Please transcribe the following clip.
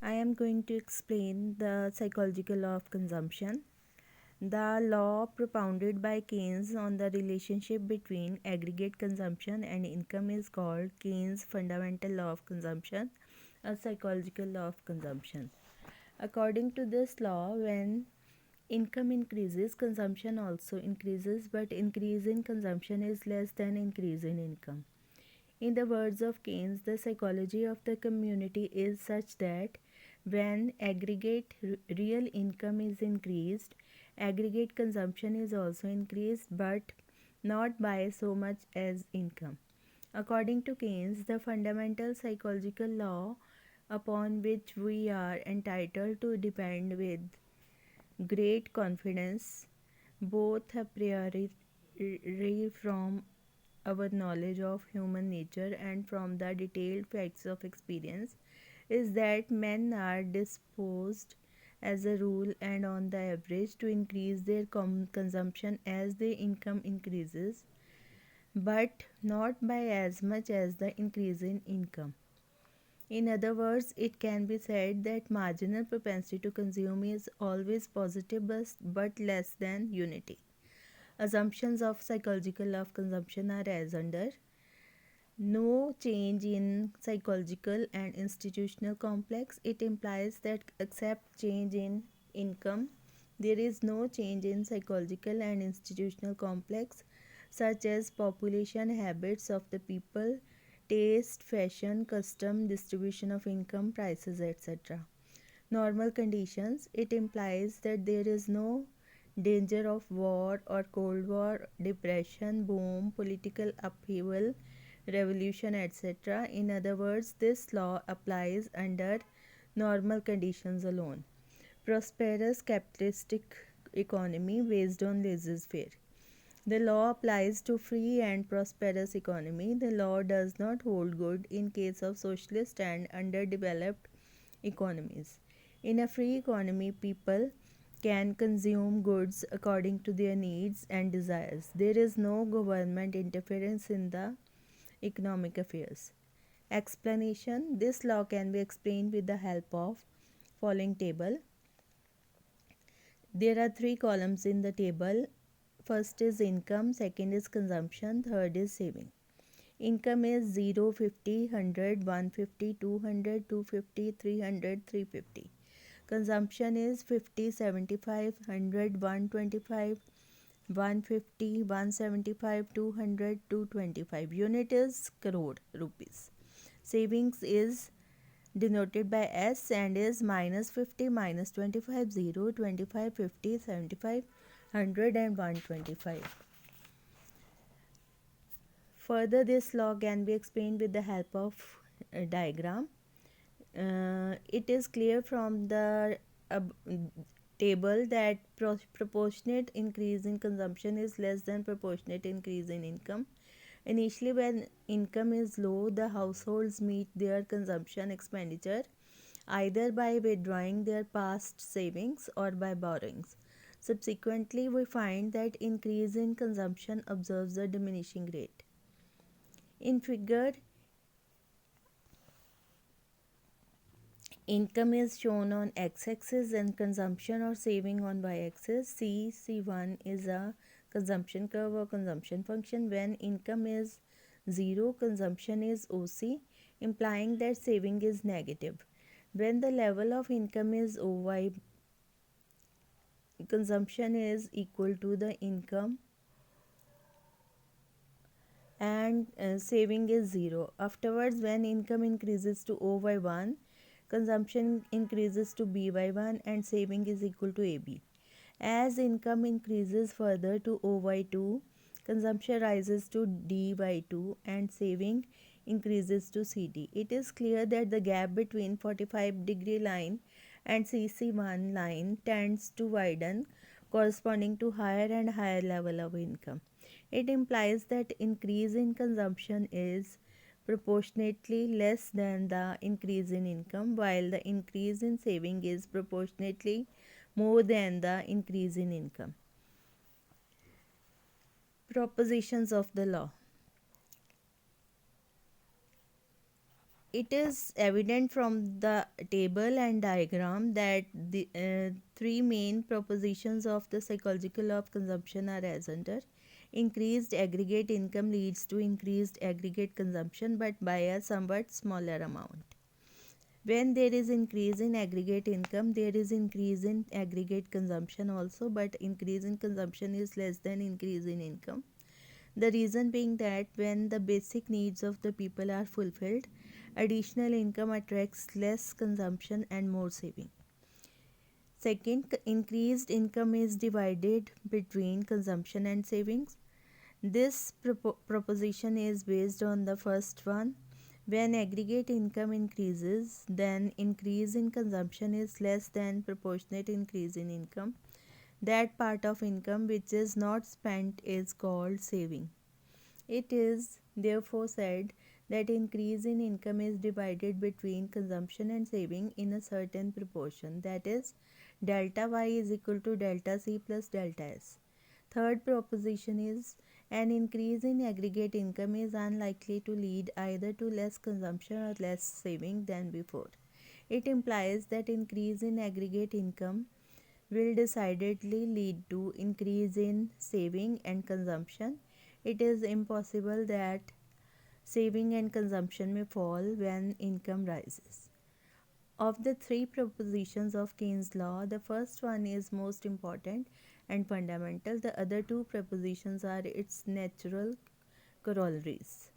I am going to explain the psychological law of consumption. The law propounded by Keynes on the relationship between aggregate consumption and income is called Keynes' fundamental law of consumption, a psychological law of consumption. According to this law, when income increases, consumption also increases, but increase in consumption is less than increase in income. In the words of Keynes, the psychology of the community is such that when aggregate real income is increased, aggregate consumption is also increased, but not by so much as income. According to Keynes, the fundamental psychological law upon which we are entitled to depend with great confidence, both a priori from our knowledge of human nature and from the detailed facts of experience, is that men are disposed as a rule and on the average to increase their consumption as their income increases, but not by as much as the increase in income. In other words, it can be said that marginal propensity to consume is always positive but less than unity. Assumptions of psychological law of consumption are as under: no change in psychological and institutional complex. It implies that except change in income, there is no change in psychological and institutional complex, such as population habits of the people, taste, fashion, custom, distribution of income, prices, etc. Normal conditions. It implies that there is no danger of war or Cold War, depression, boom, political upheaval, revolution, etc. In other words, this law applies under normal conditions alone. Prosperous capitalistic economy based on laissez-faire. The law applies to free and prosperous economy. The law does not hold good in case of socialist and underdeveloped economies. In a free economy, people can consume goods according to their needs and desires. There is no government interference in the economic affairs. Explanation: this law can be explained with the help of following table. There are three columns in the table. First is income, second is consumption, third is saving. Income is 0, 50, 100, 150, 200, 250, 300, 350. Consumption is 50, 75, 100, 125, 150, 175, 200, 225. Unit is crore rupees. Savings is denoted by S and is minus 50, minus 25, 0, 25, 50, 75, 100 and 125. Further, this law can be explained with the help of a diagram. It is clear from the table that proportionate increase in consumption is less than proportionate increase in income. Initially, when income is low, the households meet their consumption expenditure either by withdrawing their past savings or by borrowings. Subsequently, we find that increase in consumption observes a diminishing rate. In figure, income is shown on x-axis and consumption or saving on y-axis. C1 is a consumption curve or consumption function. When income is 0, consumption is OC, implying that saving is negative. When the level of income is OY, consumption is equal to the income and saving is 0. Afterwards, when income increases to O by 1, consumption increases to B by 1 and saving is equal to AB. As income increases further to O by 2, consumption rises to D by 2 and saving increases to CD. It is clear that the gap between 45-degree line and CC1 line tends to widen, corresponding to higher and higher level of income. It implies that increase in consumption is proportionately less than the increase in income, while the increase in saving is proportionately more than the increase in income. Propositions of the law. It is evident from the table and diagram that the three main propositions of the psychological law of consumption are as under. Increased aggregate income leads to increased aggregate consumption, but by a somewhat smaller amount. When there is increase in aggregate income, there is increase in aggregate consumption also, but increase in consumption is less than increase in income. The reason being that when the basic needs of the people are fulfilled, additional income attracts less consumption and more saving. Second, increased income is divided between consumption and savings. This proposition is based on the first one. When aggregate income increases, then increase in consumption is less than proportionate increase in income. That part of income which is not spent is called saving. It is therefore said that increase in income is divided between consumption and saving in a certain proportion, that is, delta y is equal to delta c plus delta s. Third proposition is an increase in aggregate income is unlikely to lead either to less consumption or less saving than before. It implies that increase in aggregate income will decidedly lead to increase in saving and consumption. It is impossible that saving and consumption may fall when income rises. Of the three propositions of Keynes' law, the first one is most important and fundamental. The other two propositions are its natural corollaries.